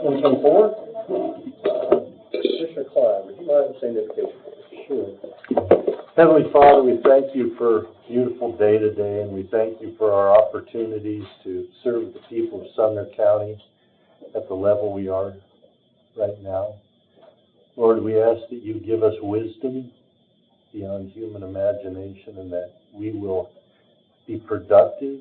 2024. Commissioner Klein, would you mind saying the invocation? Sure. Heavenly Father, we thank you for a beautiful day today, and we thank you for our opportunities to serve the people of Sumner County at the level we are right now. Lord, we ask that you give us wisdom beyond human imagination, and that we will be productive,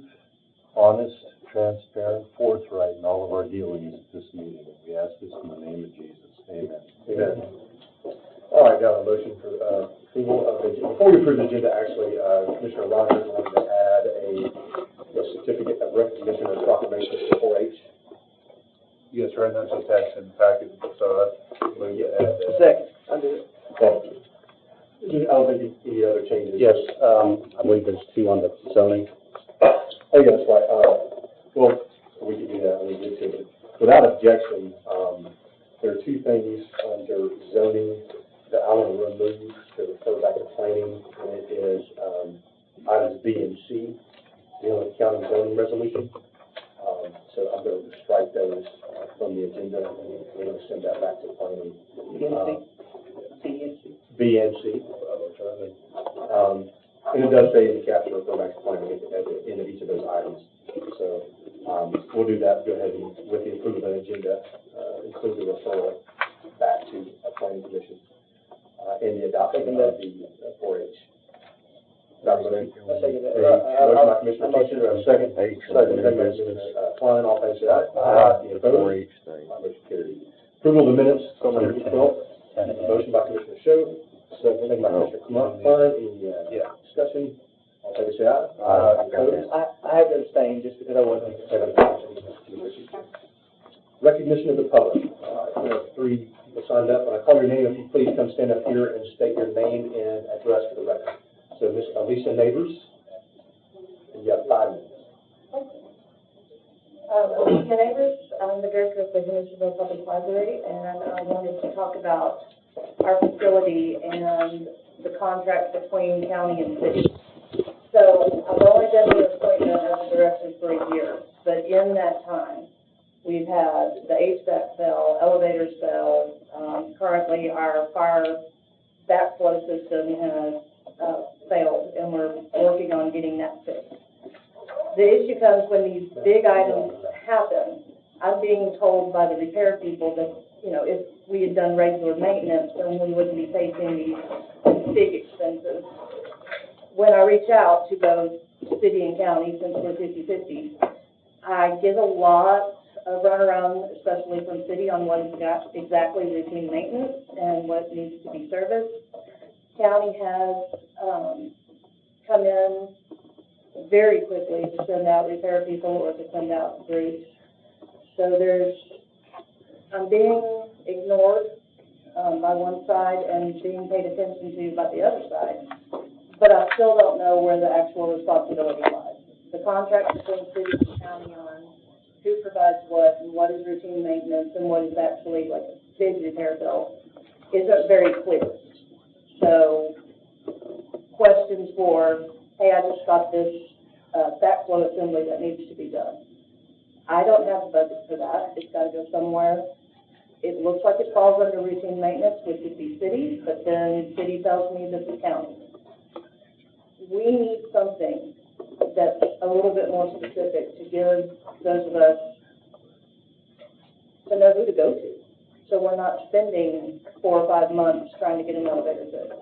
honest, transparent, forthright in all of our dealings at this meeting. We ask this in the name of Jesus. Amen. Amen. All right, now a motion for approval of the agenda. Before we approve the agenda, actually, Commissioner Rogers wanted to add a certificate of recognition or proclamation for 4-H. Yes, right now it's attached in the packet, so I move to add that. Second. I do it. Thank you. I don't think any other changes. Yes, I believe there's 2 on the zoning. Oh, yeah, that's right. Well, we can do that when we get to it. Without objection, there are 2 things under zoning that I want to remove to refer back to planning, and it is items B and C, dealing with county zoning resolution. So I'm going to strike those from the agenda, and we're going to send that back to planning. B and C. And it does say in the caption, refer back to planning at the end of each of those items. So we'll do that. Go ahead and, with the approval of the agenda, include the referral back to a planning commission and the adoption of the 4-H. Dr. Lynn? Motion by Commissioner Teacher, second. Second by Commissioner Klein. All in favor, say aye. Aye. Any opposed? Motion carried. Approval of the minutes from the 12th. Motion by Commissioner Show, second by Commissioner Klein. Any discussion? All in favor, say aye. Aye. Opposed? I have to abstain just because I wasn't. Recognition of the public. We have 3 people signed up. When I call your name, if you please come stand up here and state your name and address for the record. So Ms. Alicia Neighbors, and you have 5 minutes. Alicia Neighbors, I'm the director of the Hendersonville Public Library, and I wanted to talk about our facility and the contract between county and city. So I've only been the appointment as a director for a year, but in that time, we've had the HVAC fail, elevators fail. Currently, our fire backflow system has failed, and we're working on getting that fixed. The issue comes when these big items happen. I'm being told by the repair people that, you know, if we had done regular maintenance, then we wouldn't be facing these big expenses. When I reach out to both city and county, since we're 50-50, I get a lot of runaround, especially from city, on what is exactly routine maintenance and what needs to be serviced. County has come in very quickly to send out repair people or to send out groups. So I'm being ignored by one side and being paid attention to by the other side, but I still don't know where the actual responsibility lies. The contract between city and county on who provides what and what is routine maintenance and what is actually like a big repair bill isn't very clear. So questions for, hey, I just got this backflow assembly that needs to be done. I don't have the budget for that. It's got to go somewhere. It looks like it falls under routine maintenance, which would be city, but then city tells me this is county. We need something that's a little bit more specific to give those of us to know who to go to. So we're not spending 4 or 5 months trying to get an elevator fixed.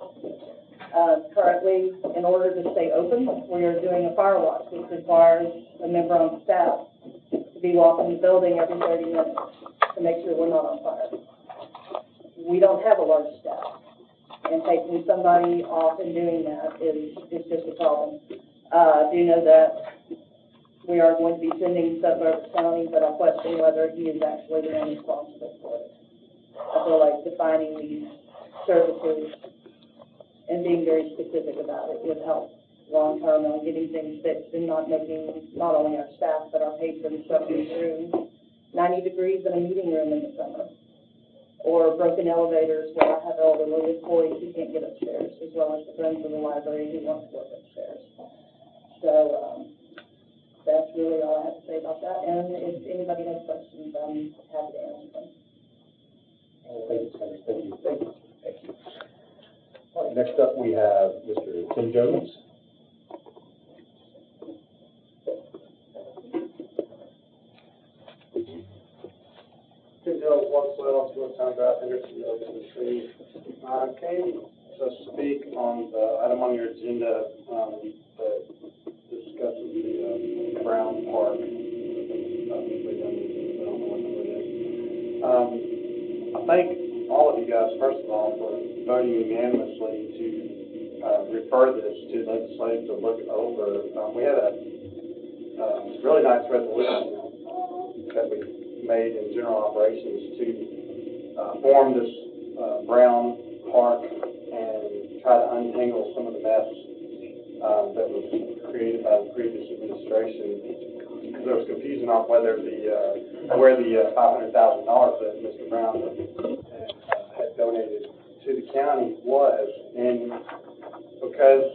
Currently, in order to stay open, we are doing a fire watch, which requires a member on staff to be walking the building every 30 minutes to make sure we're not on fire. We don't have a large staff, and taking somebody off and doing that is just a problem. I do know that we are going to be sending stuff over to county, but I question whether he is actually the one responsible for it. I feel like defining these services and being very specific about it would help long-term on getting things fixed and not making not only our staff but our patrons suffer through 90 degrees in a meeting room in the summer, or broken elevators where I have elderly employees who can't get upstairs, as well as the friends of the library who want to work upstairs. So that's really all I have to say about that. And if anybody has questions, I'm happy to answer them. Next up, we have Mr. Tim Jones. Tim Jones, 112, Sumner County, Hendersonville, Tennessee. Came to speak on the item on your agenda, that discusses the Brown Park. I thank all of you guys, first of all, for voting unanimously to refer this to legislature to look over. We had a really nice resolution that we made in general operations to form this Brown Park and try to untangle some of the mess that was created by the previous administration. There was confusion on whether where the $500,000 that Mr. Brown had donated to the county was, and because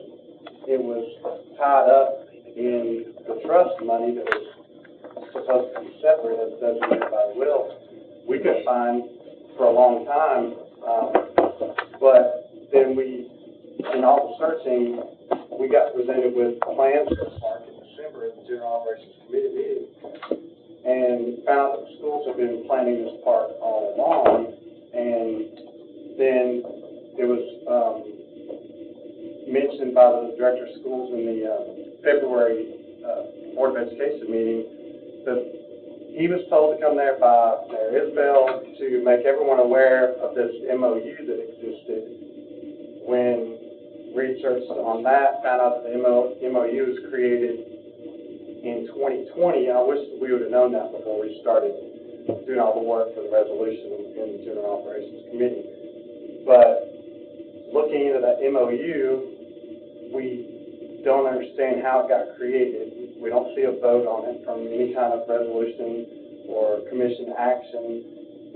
it was tied up in the trust money that was supposed to be separate as designated by will, we couldn't find for a long time, but then in all the searching, we got presented with plans for the park in December at the General Operations Committee meeting, and found that the schools have been planning this park all along, and then it was mentioned by the director of schools in the February Board of Education meeting that he was told to come there by Mayor Isbell to make everyone aware of this MOU that existed. When researched on that, found out that the MOU was created in 2020. I wish we would have known that before we started doing all the work for the resolution in the General Operations Committee. But looking into that MOU, we don't understand how it got created. We don't see a vote on it from any kind of resolution or commission action.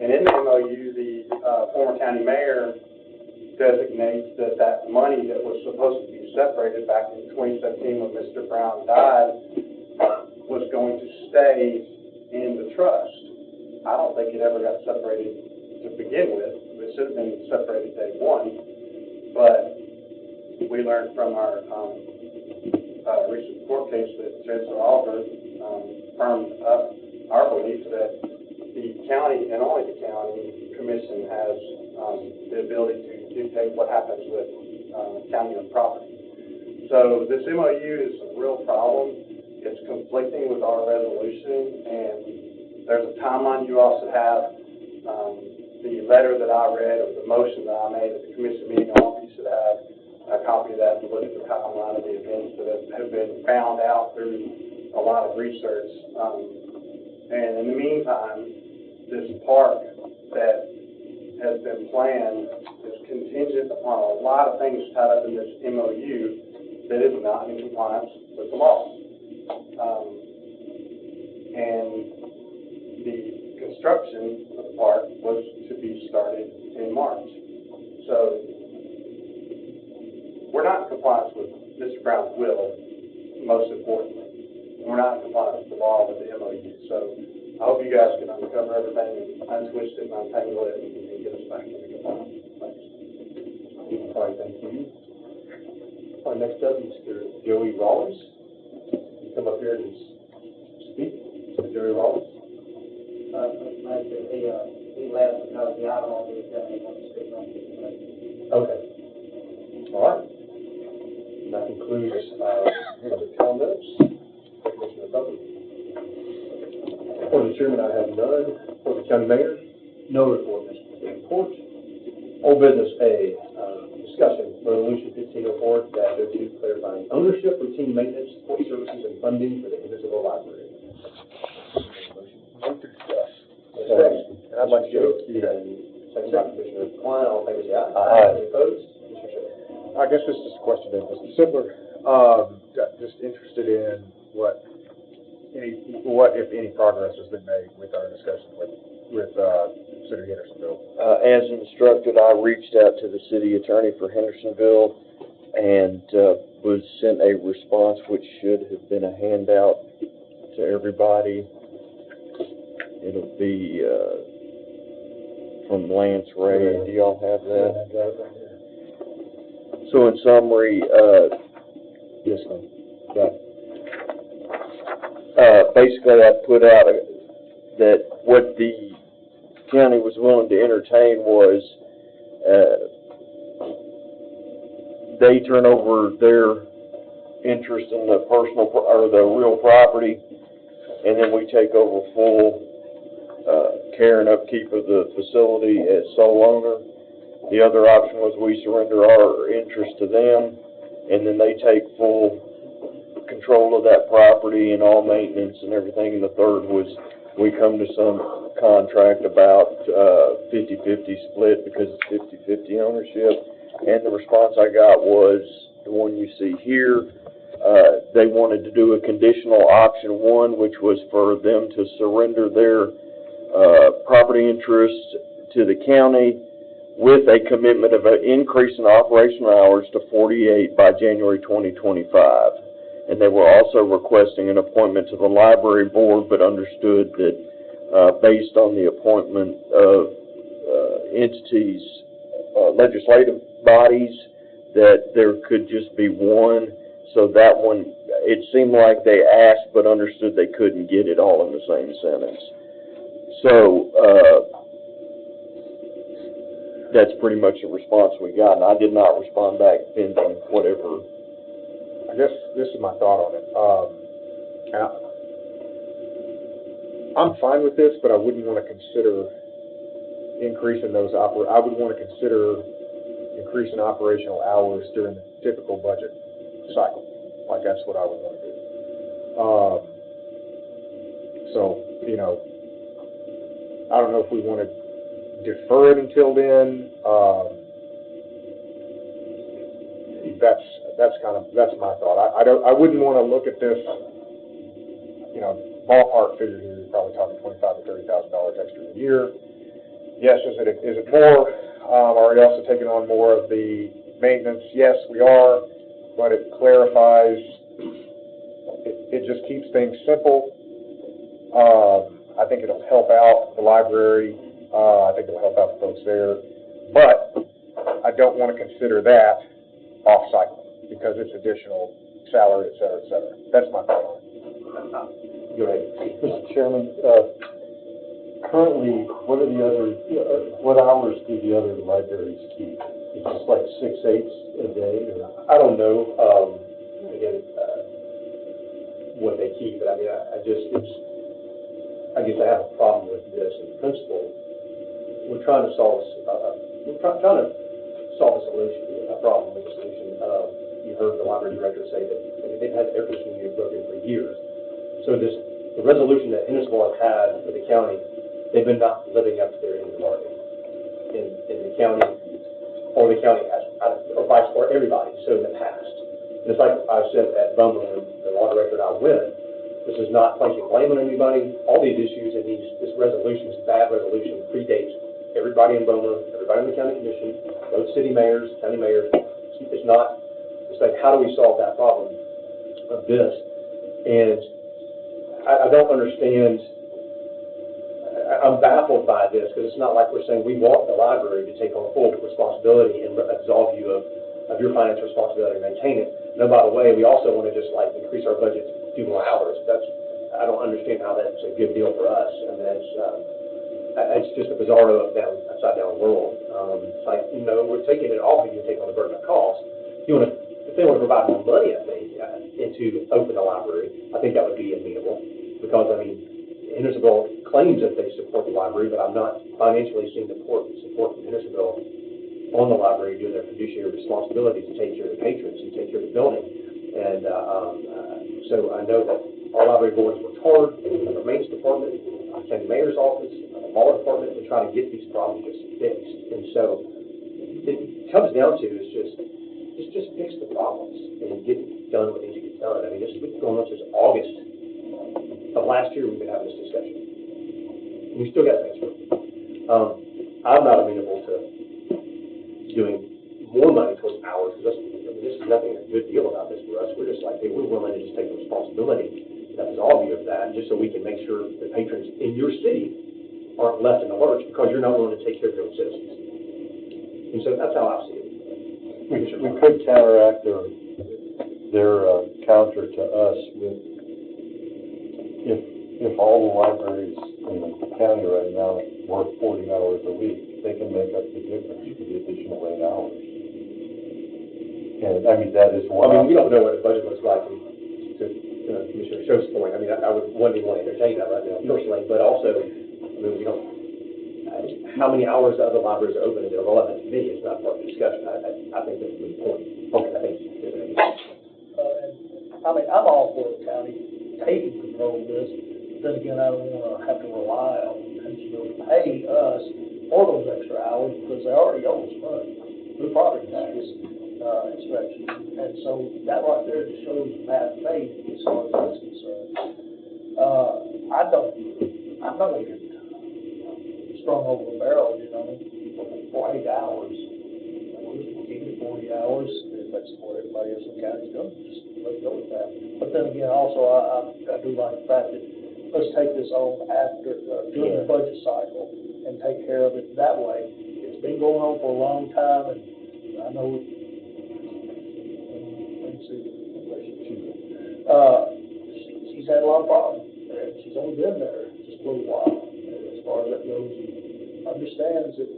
And in the MOU, the former county mayor designates that money that was supposed to be separated back in 2017 when Mr. Brown died was going to stay in the trust. I don't think it ever got separated to begin with. It should have been separated day one. But we learned from our recent court case that Judge Oliver firmed up our belief that the county, and only the county commission, has the ability to dictate what happens with county-owned property. So this MOU is a real problem. It's conflicting with our resolution, and there's a timeline. You also have the letter that I read, or the motion that I made at the commission meeting. All of you should have a copy of that to look at the timeline of the events that have been found out through a lot of research. And in the meantime, this park that has been planned is contingent upon a lot of things tied up in this MOU that is not in compliance with the law. And the construction of the park was to be started in March. So we're not in compliance with Mr. Brown's will, most importantly. We're not in compliance with the law with the MOU. So I hope you guys can uncover everything and untwist it and untangle it and get us back into compliance. Thanks. All right, thank you. All right, next up, Mr. Joey Rollins. You come up here and speak. Mr. Joey Rollins. He left because the item on the agenda he wants to speak on. Okay. All right. And that concludes the comments. Commissioner Butler. For the chairman, I have none. For the county mayor, no report, Mr. President. Report. Old business A, discussion, resolution 1504-02, clarifying ownership, routine maintenance, support services, and funding for the Hendersonville Library. Move to discuss. And I'd like to go to second by Commissioner Klein. All in favor, say aye. Aye. Any opposed? Mr. Shea. I guess this is a question that is simpler. Just interested in what, if any, progress has been made with our discussion with City of Hendersonville. As instructed, I reached out to the city attorney for Hendersonville and was sent a response which should have been a handout to everybody. It'll be from Lance Ray. Do y'all have that? So in summary, yes, ma'am. Right. Basically, I put out that what the county was willing to entertain was they turn over their interest in the personal or the real property, and then we take over full care and upkeep of the facility as sole owner. The other option was we surrender our interest to them, and then they take full control of that property and all maintenance and everything. And the third was we come to some contract about 50-50 split because it's 50-50 ownership. And the response I got was the one you see here. They wanted to do a conditional option 1, which was for them to surrender their property interest to the county with a commitment of an increase in operational hours to 48 by January 2025. And they were also requesting an appointment to the library board, but understood that based on the appointment of entities, legislative bodies, that there could just be one. So that one, it seemed like they asked but understood they couldn't get it all in the same sentence. So that's pretty much the response we got, and I did not respond back pending whatever. I guess this is my thought on it. I'm fine with this, but I wouldn't want to consider increasing those I would want to consider increasing operational hours during the typical budget cycle. Like, that's what I would want to do. So, you know, I don't know if we want to defer it until then. That's my thought. I wouldn't want to look at this, you know, ballpark figure here. You're probably talking $25,000 to $30,000 extra a year. Yes, is it more? Are we also taking on more of the maintenance? Yes, we are, but it clarifies. It just keeps things simple. I think it'll help out the library. I think it'll help out the folks there. But I don't want to consider that off-cycle because it's additional salary, et cetera, et cetera. That's my thought. Go ahead. Mr. Chairman, currently, what hours do the other libraries keep? It's just like 6/8 a day, or? I don't know, again, what they keep, but I mean, I guess I have a problem with this in principle. We're trying to solve a solution, a problem with a solution. You heard the library director say that, I mean, they've had air conditioning units broken for years. So the resolution that Hendersonville has had with the county, they've been not living up to their end of the bargain. In the county, or the county has, or vice versa, everybody, so in the past. And it's like I said at Bowman, when the law director and I went, this is not placing blame on anybody. All these issues and this resolution, this bad resolution, predates everybody in Bowman, everybody in the county commission, both city mayors, county mayors. It's like, how do we solve that problem of this? And I don't understand. I'm baffled by this because it's not like we're saying we want the library to take on full responsibility and absolve you of your financial responsibility and maintain it. No, by the way, we also want to just like increase our budget to do more hours. I don't understand how that's a good deal for us. I mean, it's just a bizarre upside down world. It's like, you know, we're taking it off and you take on the burden of cost. If they want to provide more money, I think, to open the library, I think that would be amenable. Because, I mean, Hendersonville claims that they support the library, but I'm not financially seeing the support from Hendersonville on the library doing their fiduciary responsibility to take care of the patrons and take care of the building. And so I know that our library boards worked hard, the maintenance department, the county mayor's office, the law department, to try to get these problems just fixed. And so it comes down to is just fix the problems and get done what needs to get done. I mean, this has been going on since August of last year. We've been having this discussion. And we still got things to do. I'm not amenable to doing more money towards hours because this is nothing a good deal about this for us. We're just like, hey, we're willing to just take the responsibility and absolve you of that, just so we can make sure the patrons in your city aren't left in the lurch because you're not willing to take care of your own citizens. And so that's how I see it. We could counteract their counter to us with, if all the libraries in the county right now work 40 hours a week, they can make up the difference for the additional 8 hours. And, I mean, that is one. I mean, we don't know what the budget looks like, to Commissioner Scho's point. I mean, I wouldn't even want to entertain that right now personally, but also, I mean, we don't, how many hours the other libraries are open is irrelevant to me. It's not part of the discussion. I think that's a good point. Okay. I think, I mean, I'm all for the county taking control of this, but then again, I don't wanna have to rely on them to pay us for those extra hours, because they already owe us money, through property tax, inspection. And so that right there just shows bad faith as far as that's concerned. I'm not gonna get strung over the barrel, you know, for 8 hours. We'll keep it 40 hours, if that's what everybody else in the county's doing, just let's go with that. But then again, also, I do like the fact that let's take this on after, during the budget cycle and take care of it that way. It's been going on for a long time, and I know, let me see, she's had a lot of problems, and she's only been there just a little while, as far as that goes. Understands that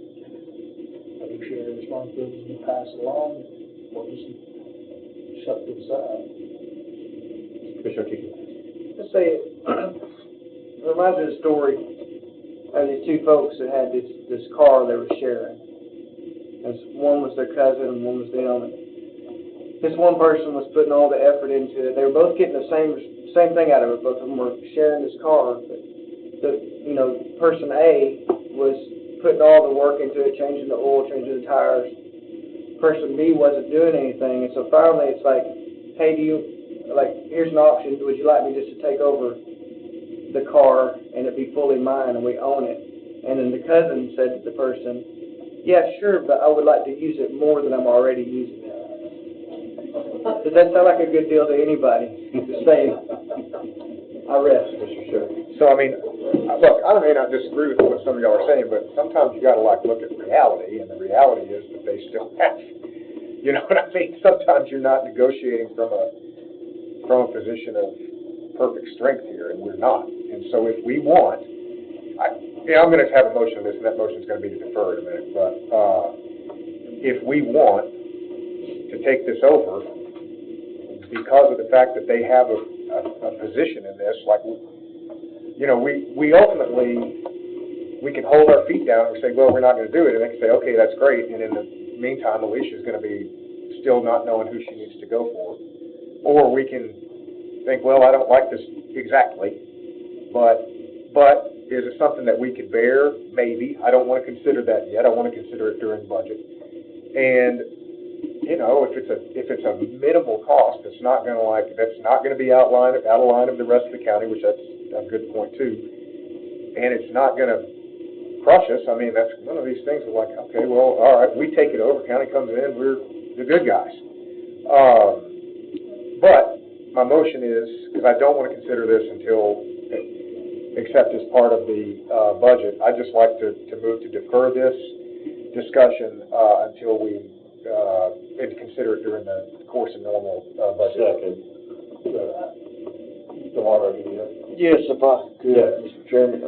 fiduciary responsibilities we pass along, or just shut to the side. Commissioner Kiki. Let's say, it reminds me of the story of these two folks that had this car they were sharing. As one was their cousin and one was them. And this one person was putting all the effort into it. They were both getting the same thing out of it. Both of them were sharing this car. But person A was putting all the work into it, changing the oil, changing the tires. Person B wasn't doing anything, and so finally it's like, hey, here's an option, would you like me just to take over the car and it be fully mine and we own it? And then the cousin said to the person, yeah, sure, but I would like to use it more than I'm already using it. Does that sound like a good deal to anybody? To say, I rest. So, I mean, look, I may not disagree with what some of y'all are saying, but sometimes you gotta look at reality, and the reality is that they still have, you know what I mean? Sometimes you're not negotiating from a position of perfect strength here, and we're not. And so if we want, I'm gonna have a motion on this, and that motion's gonna be to defer in a minute, but, if we want to take this over, because of the fact that they have a position in this, like, we ultimately, we can hold our feet down and say, well, we're not going to do it, and they can say, okay, that's great, and in the meantime, Alicia's going to be still not knowing who she needs to go for. Or we can think, well, I don't like this exactly, but is it something that we could bear? Maybe. I don't want to consider that yet. I want to consider it during budget. And if it's a minimal cost, that's not going to be out of line of the rest of the county, which that's a good point too. And it's not going to crush us. I mean, that's one of these things of like, okay, well, all right, we take it over. County comes in, we're the good guys. But my motion is, because I don't want to consider this except as part of the budget, I'd just like to move to defer this discussion until we and consider it during the course of normal budget. Second. Yes, if I could, Mr. Chairman.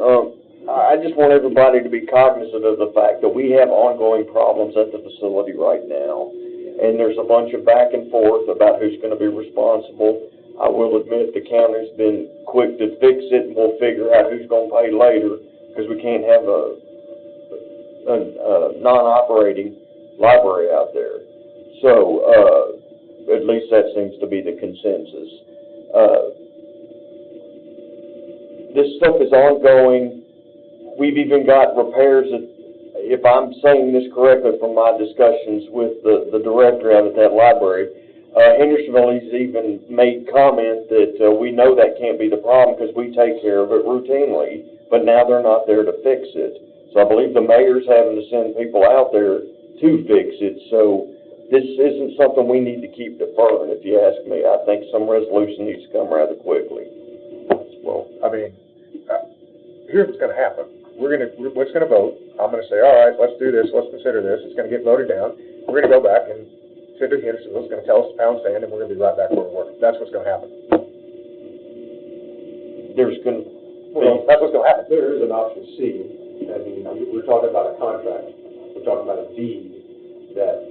I just want everybody to be cognizant of the fact that we have ongoing problems at the facility right now, and there's a bunch of back and forth about who's going to be responsible. I will admit the county's been quick to fix it, and we'll figure out who's going to pay later, because we can't have a non-operating library out there. So, at least that seems to be the consensus. This stuff is ongoing. We've even got repairs that, if I'm saying this correctly from my discussions with the director out at that library, Hendersonville has even made comment that we know that can't be the problem because we take care of it routinely, but now they're not there to fix it. So I believe the mayor's having to send people out there to fix it. So this isn't something we need to keep deferring, if you ask me. I think some resolution needs to come rather quickly. Well, I mean, here's what's going to happen. We're going to vote. I'm going to say, all right, let's do this. Let's consider this. It's going to get voted down. We're going to go back and City of Hendersonville's gonna tell us to pound sand, and we're gonna be right back where we were. That's what's gonna happen. There's gonna, Well, That's what's gonna happen. there is an option C. I mean, we're talking about a contract. We're talking about a deed that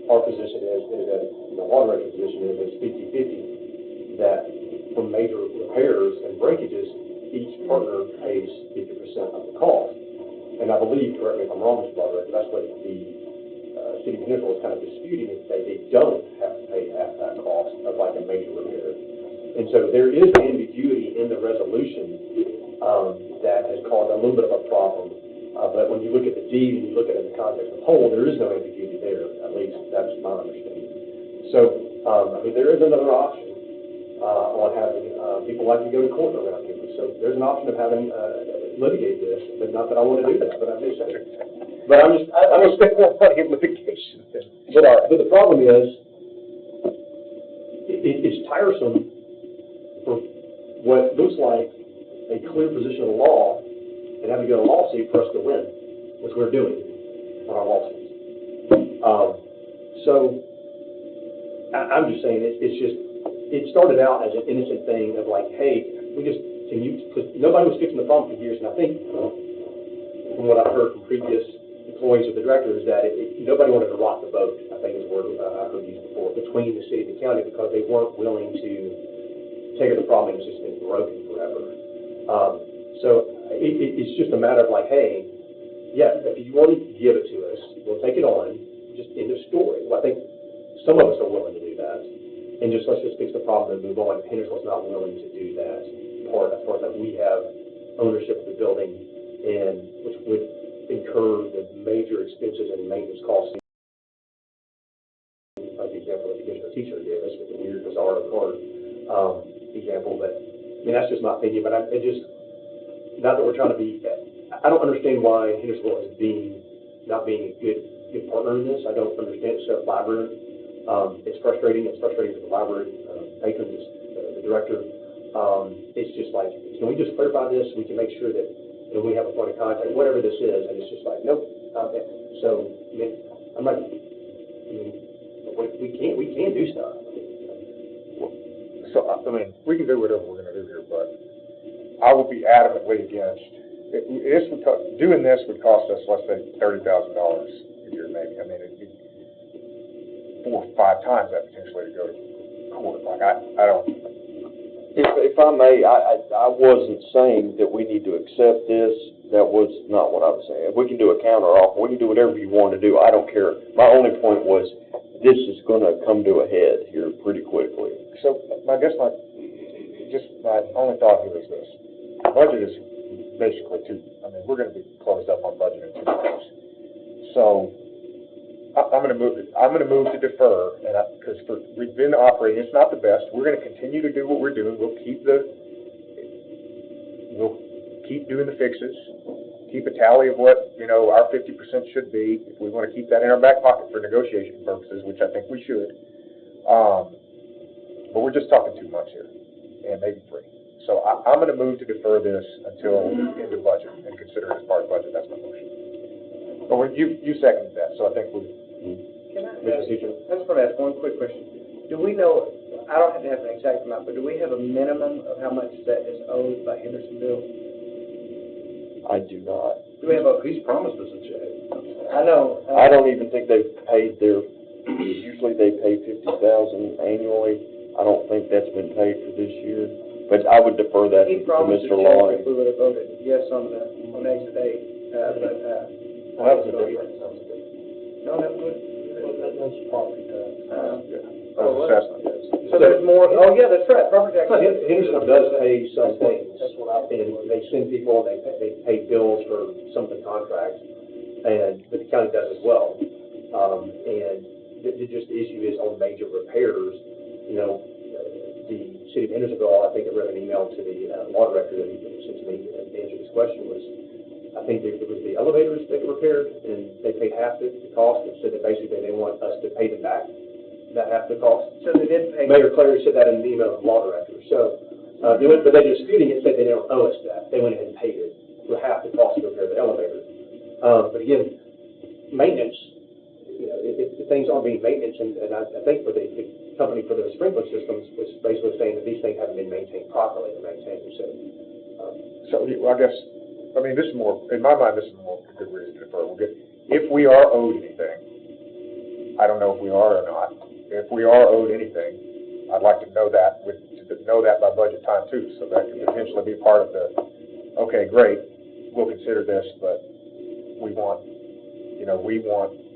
our position is that, the water rate position is 50/50, that for major repairs and breakages, each partner pays 50% of the cost. And I believe, correct me if I'm wrong, Mr. Broderick, that's what the city of Hendersonville is kind of disputing, is that they don't have to pay half that cost of like a major repair. And so there is ambiguity in the resolution that has caused a little bit of a problem. But when you look at the deed and you look at it in the context of the whole, there is no ambiguity there, at least that's my understanding. So, I mean, there is another option on having people like to go to court around here. So there's an option of having litigate this, but not that I want to do that, but I'm just saying. But I'm just spend more money in litigation. but the problem is, it's tiresome for what looks like a clear position of the law and having to go to a lawsuit for us to win, which we're doing on our lawsuits. So I'm just saying, it started out as an innocent thing of like, hey, because nobody was fixing the problem for years, and I think from what I've heard from previous employees of the director is that nobody wanted to rock the boat, I think is the word I've heard used before, between the city and the county, because they weren't willing to take the problem and it's just been broken forever. So it's just a matter of like, hey, yeah, if you want to give it to us, we'll take it on, just end of story. Well, I think some of us are willing to do that, and let's just fix the problem and move on. Hendersonville's not willing to do that as far as that we have ownership of the building, and which would incur the major expenses and maintenance costs. Like the example that the teacher gave us with the weird, bizarre card example, but I mean, that's just my opinion, but not that we're trying to be, I don't understand why Hendersonville is not being a good partner in this. I don't understand it. So library, it's frustrating for the library patrons, the director. It's just like, can we just clarify this? We can make sure that we have a point of contact, whatever this is, and it's just like, nope. So, I mean, I'm like, we can't do stuff. So, I mean, we can do whatever we're gonna do here, but I would be adamantly against, doing this would cost us, let's say, $30,000 a year, maybe. I mean, it'd be 4 or 5 times that potentially to go to court. Like, I don't. if I may, I wasn't saying that we need to accept this. That was not what I was saying. We can do a counter offer. We can do whatever you want to do. I don't care. My only point was, this is going to come to a head here pretty quickly. So, my only thought here is this. Budget is basically we're going to be closed up on budget in 2 months. So, I'm going to move to defer, and because we've been operating, it's not the best. We're going to continue to do what we're doing. We'll keep doing the fixes, keep a tally of what our 50% should be. If we want to keep that in our back pocket for negotiation purposes, which I think we should. But we're just talking 2 months here, and maybe 3. So I'm going to move to defer this until the end of budget and consider it as part of budget. That's my motion. But you seconded that, so I think we're. Can I just want to ask one quick question. Do we know, I don't have to have an exact amount, but do we have a minimum of how much that is owed by Hendersonville? I do not. Do we have He's promised us a check. I know. I don't even think they've paid usually they pay $50,000 annually. I don't think that's been paid for this year. But I would defer that He to promised Mr. a check Long. if we would have voted yes on exit 8, Well, that was a difference. no, that was. That's property tax. Assessment. So there's more, oh yeah, that's right, property tax. Henderson does pay some things. That's what I think. And they send people, and they pay bills for some of the contracts, but the county does as well. And the issue is on major repairs. The city of Hendersonville, I think I read an email to the water director that he sent to me to answer this question was, I think it was the elevators that were repaired, and they paid half the cost, and said that basically they want us to pay them back that half the cost. So they did pay. Mayor Clary said that in an email to the law director. So, but they're disputing it, said they don't owe us that. They went ahead and paid it for half the cost to repair the elevator. But again, maintenance, if things aren't being maintained, and I think for the company for the sprinkler systems was basically saying that these things haven't been maintained properly or maintained, so. I guess, I mean, this is more, in my mind, this is more a good reason to defer. If we are owed anything, I don't know if we are or not. If we are owed anything, I'd like to know that by budget time too, so that can potentially be part of the, okay, great, we'll consider this, but we want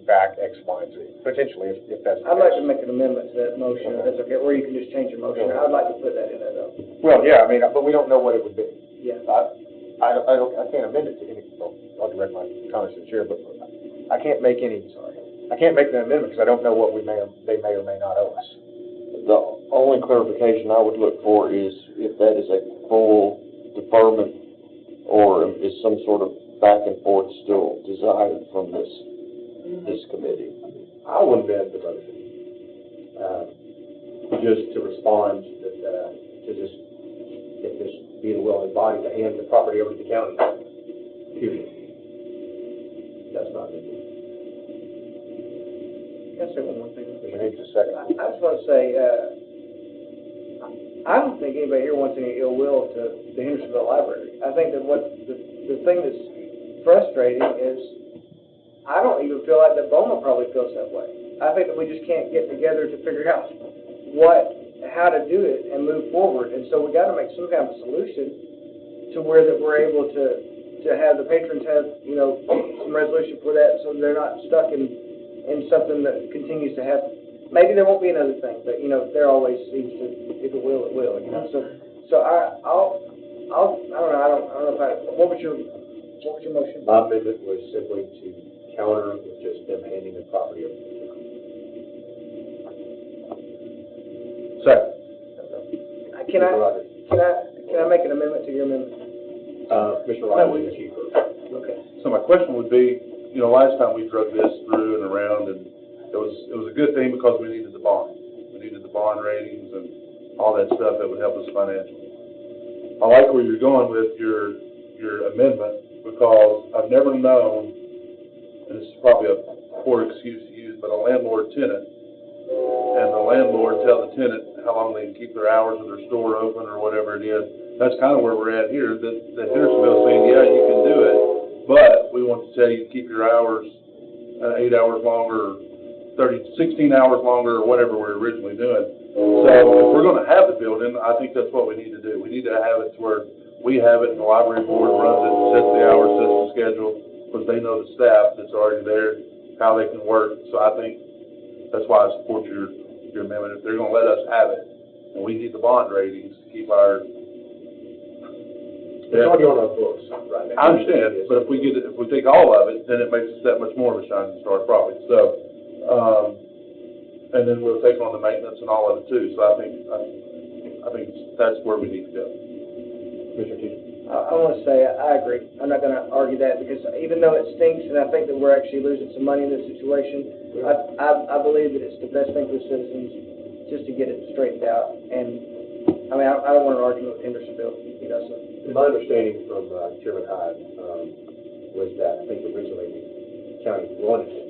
back X, Y, and Z, potentially, if that's the I'd like case. to make an amendment to that motion, if that's okay, or you can just change your motion. I'd like to put that in there though. Well, yeah, I mean, but we don't know what it would be. Yeah. I can't amend it to any, I'll direct my comments to the chair, but I can't make the amendment because I don't know what they may or may not owe us. The only clarification I would look for is if that is a full deferment or is some sort of back and forth still desired from this committee. I wouldn't bet the motion, just to respond, to just, if this be the will of the body to hand the property over to the county, period. That's not it. Can I say one more thing? We need a second. I just want to say, I don't think anybody here wants any ill will to the Hendersonville Library. I think that the thing that's frustrating is I don't even feel like that Boma probably feels that way. I think that we just can't get together to figure out how to do it and move forward. And so we got to make some kind of solution to where that we're able to have the patrons have, some resolution for that so they're not stuck in something that continues to happen. Maybe there won't be another thing, but there always seems to, if it will, it will, So I don't know what was your motion? My amendment was simply to counter with just them handing the property over to the county. Second. Can I make an amendment to your amendment? Mr. Riley, the chief. Okay. So my question would be, last time we drug this through and around, and it was a good thing because we needed the bond. We needed the bond ratings and all that stuff that would help us financially. I like where you're going with your amendment because I've never known, and this is probably a poor excuse to use, but a landlord-tenant, and the landlord tell the tenant how long they can keep their hours of their store open or whatever it is. That's kind of where we're at here. That Hendersonville's saying, yeah, you can do it, but we want to tell you to keep your hours 8 hours longer, 16 hours longer, or whatever we're originally doing. So if we're going to have the building, I think that's what we need to do. We need to have it to where we have it and the library board runs it, sets the hours, sets the schedule, because they know the staff that's already there, how they can work. So I think that's why I support your amendment. If they're going to let us have it, and we need the bond ratings to keep our. It's already on our books right now. I understand, but if we take all of it, then it makes us that much more of a shining star property. So, and then we'll take on the maintenance and all of it too. So I think that's where we need to go. Mr. Teacher. I want to say I agree. I'm not going to argue that because even though it stinks and I think that we're actually losing some money in this situation, I believe that it's the best thing for the citizens just to get it straightened out. And I mean, I don't want an argument with Hendersonville, So. My understanding from Chairman Hyde was that I think originally the county wanted it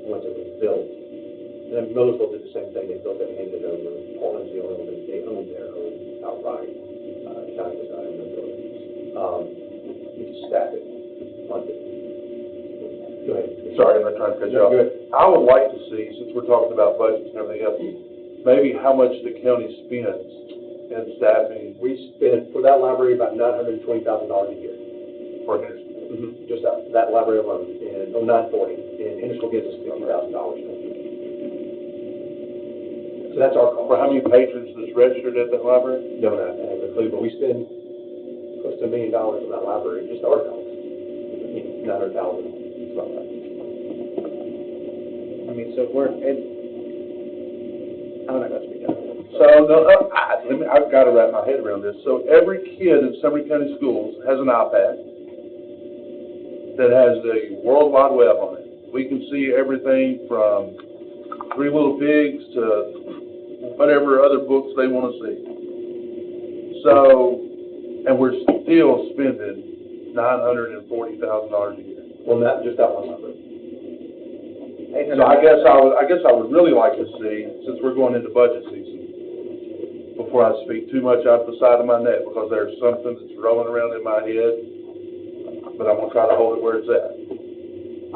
once it was built. And then Millersville did the same thing. They built it and handed it over. Portland's the only one that they owned their own outright. The county was not in the building. We just stacked it, funded it. Go ahead. Sorry, I'm not trying to cut you off. Good. I would like to see, since we're talking about budgets and everything else, maybe how much the county spends in staffing. We spent, for that library, about $920,000 a year. For Henderson. Just that library alone, and, $940, and Hendersonville gives us $50,000. So that's our cost. For how many patrons that's registered at that library? No, not included, but we spend close to $1 million on that library, just our cost. 900,000, it's about that. I mean, so I'm not going to speak on it. So, no, I've got to wrap my head around this. So every kid in Sumner County schools has an iPad that has the World Wide Web on it. We can see everything from Three Little Pigs to whatever other books they want to see. So, and we're still spending $940,000 a year. Well, not just that one number. And I guess I would really like to see, since we're going into budget season, before I speak too much out the side of my neck, because there's something that's rolling around in my head, but I'm gonna try to hold it where it's at.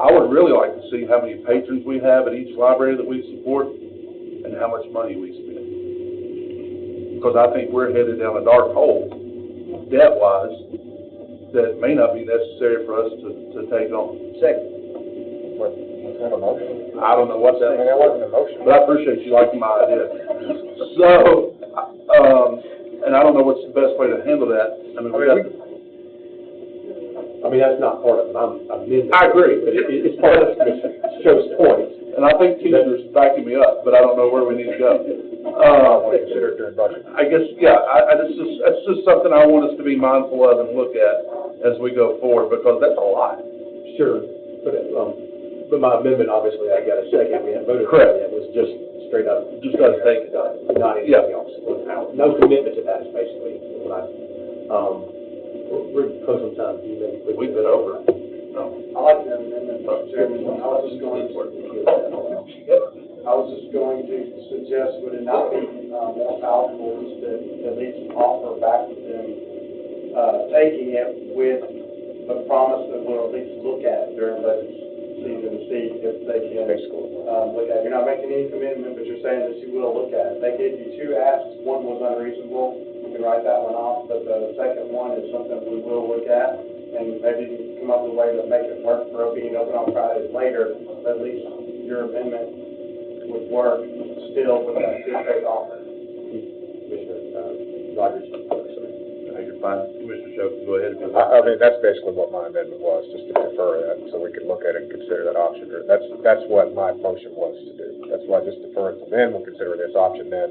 I would really like to see how many patrons we have at each library that we support, and how much money we spend. Because I think we're headed down a dark hole, debt-wise, that may not be necessary for us to take on. Second. I don't know. I don't know what I mean, that wasn't a motion. but I appreciate you liking my idea. So, and I don't know what's the best way to handle that. I mean, that's not part of it, I'm amending. I agree. But it's part of Commissioner Cho's point. And I think teachers backing me up, but I don't know where we need to go. Consider it during budget. I guess, yeah, that's just something I want us to be mindful of and look at as we go forward, because that's a lot. Sure, but my amendment, obviously, I got a second, we hadn't voted for Correct. it, it was just straight up. Just doesn't take it. Not anything else. No commitment to that is basically what we're close on time, you may. We've been over. No. I like that amendment, Mr. Chairman. I was just going to suggest, would it not be more powerful just to at least offer back to them, taking it with a promise that we'll at least look at during budget season to see if they can, look at it. You're not making any commitment, but you're saying that you will look at it. They gave you two asks, one was unreasonable, you can write that one off, but the second one is something we will look at, and maybe you can come up with a way to make it work for being open on Fridays later, but at least your amendment would work still with that good faith offer. Commissioner Rogers. You're fine. Commissioner Show, go ahead. I mean, that's basically what my amendment was, just to defer that, so we could look at it and consider that option. That's what my motion was to do. That's why I just defer it to then, we'll consider this option then.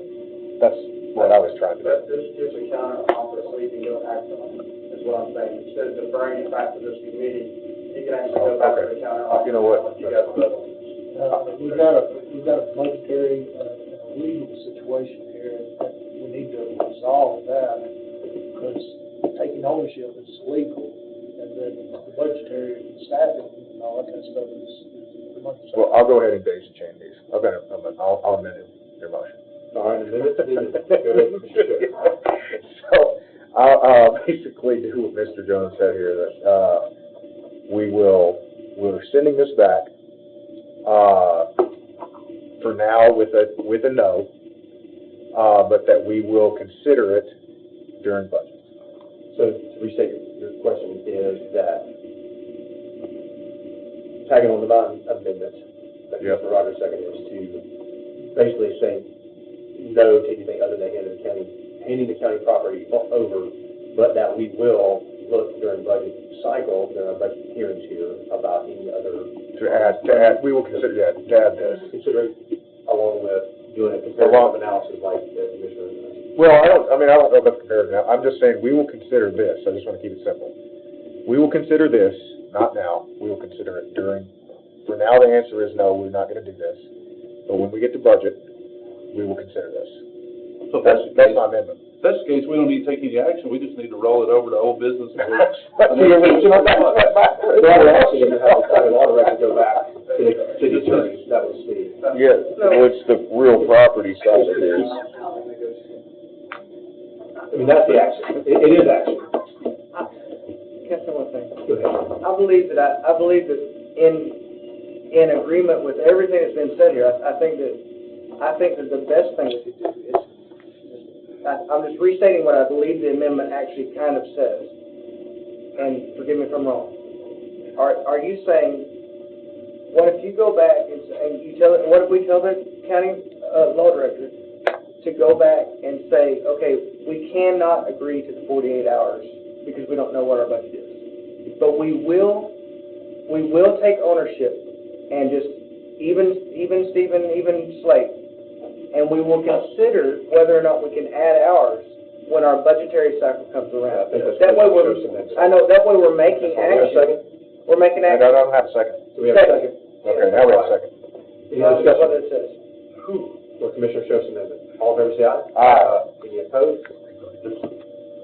That's what I was trying to do. But this gives a counter offer so you can go act on it, is what I'm saying. Instead of deferring it back to this committee, you can actually go back to the counter offer. You know what? You guys vote. We've got a budgetary, legal situation here, and we need to resolve that, because taking ownership is legal, and then the budgetary staffing and all that kind of stuff is money. Well, I'll go ahead and daisy chain these. I'll amend your motion. All right, amendment, go ahead, Commissioner Cho. So, I'll basically do what Mr. Jones said here, that, we're sending this back, for now with a no, but that we will consider it during budget. So to restate your question is that tagging on to my amendment, that Commissioner Rogers second is to basically say no to anything other than handing the county property over, but that we will look during budget cycle, during our budget hearings here, about any other. To add, we will consider that, to add this. Considering along with doing a comparative analysis like Commissioner. Well, I don't know about the comparative now. I'm just saying we will consider this. I just want to keep it simple. We will consider this, not now. We will consider it during. For now, the answer is no, we're not going to do this. But when we get to budget, we will consider this. So That's my amendment. If that's the case, we don't need to take any action, we just need to roll it over to old business. Well, we're also going to have the law record go back to the city attorney, that was the. Yeah, it's the real property side of this. I mean, that's the action, it is action. Can I say one thing? Go ahead. I believe that in agreement with everything that's been said here, I think that the best thing we could do is, I'm just restating what I believe the amendment actually kind of says. And forgive me if I'm wrong. Are you saying, what if you go back and you tell it, what if we tell the county law director to go back and say, okay, we cannot agree to the 48 hours because we don't know what our budget is. But we will take ownership and just even slate, and we will consider whether or not we can add hours when our budgetary cycle comes around. That way we're making action. We're making action. I don't have a second. Do we have a second? Okay, now we have a second. Any other That's what discussion? it says. For Commissioner Scho's amendment, all in favor say aye. Aye. Any opposed?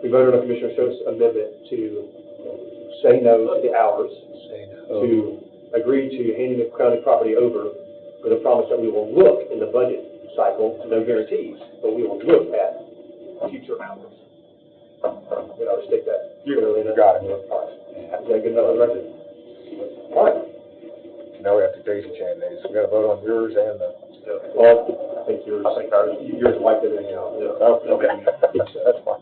We voted on Commissioner Scho's amendment to say no to the hours, to agree to handing the county property over, with a promise that we will look in the budget cycle, no guarantees, but we will look at future hours. You know, stick that. You got it. All right. Is that good enough on the record? All right. Now we have to daisy chain these. We gotta vote on yours and the. Well, I think yours like everything else. Okay. That's fine.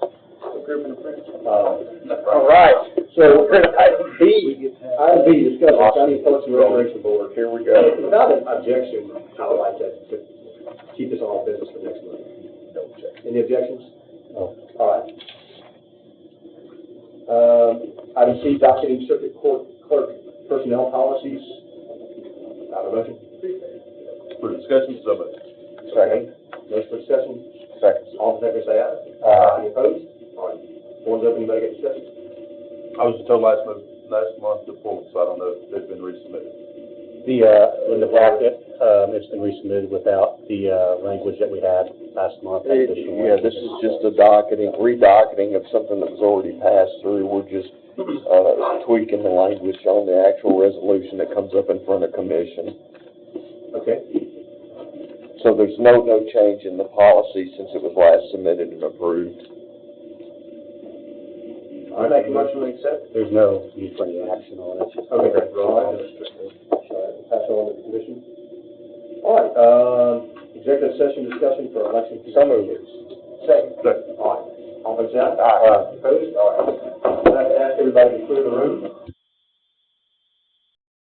Group and friends. All right, so we're gonna, item B, discuss the county parks and recreation board. Here we go. Without an objection, I would like to keep this on our business for next month. No objection. Any objections? No. All right. Item C, docketing circuit court clerk personnel policies. Have a motion? For discussion, so moved. Second. Motion for discussion. Second. All in favor, say aye. Any opposed? All right. Floor's open, anybody got discussion? I was told last month to pull, so I don't know if they've been resubmitted. In the packet, it's been resubmitted without the, language that we had last month. Yeah, this is just a redocketing of something that was already passed through. We're just, tweaking the language on the actual resolution that comes up in front of commission. Okay. So there's no change in the policy since it was last submitted and approved. I make a motion to accept. There's no need for any action on it. Okay. All right. Pass on to the commission. All right, executive session discussion for election. So moved. Second. All right. All in favor, say aye. Aye. Opposed? All right. I'd like to ask everybody to clear the room.